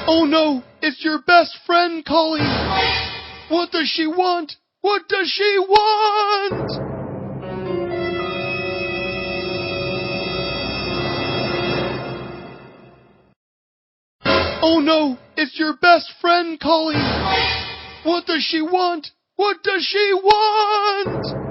Oh no, it's your best friend calling. What does she want? What does she want? Oh no, it's your best friend calling. What does she want? What does she want?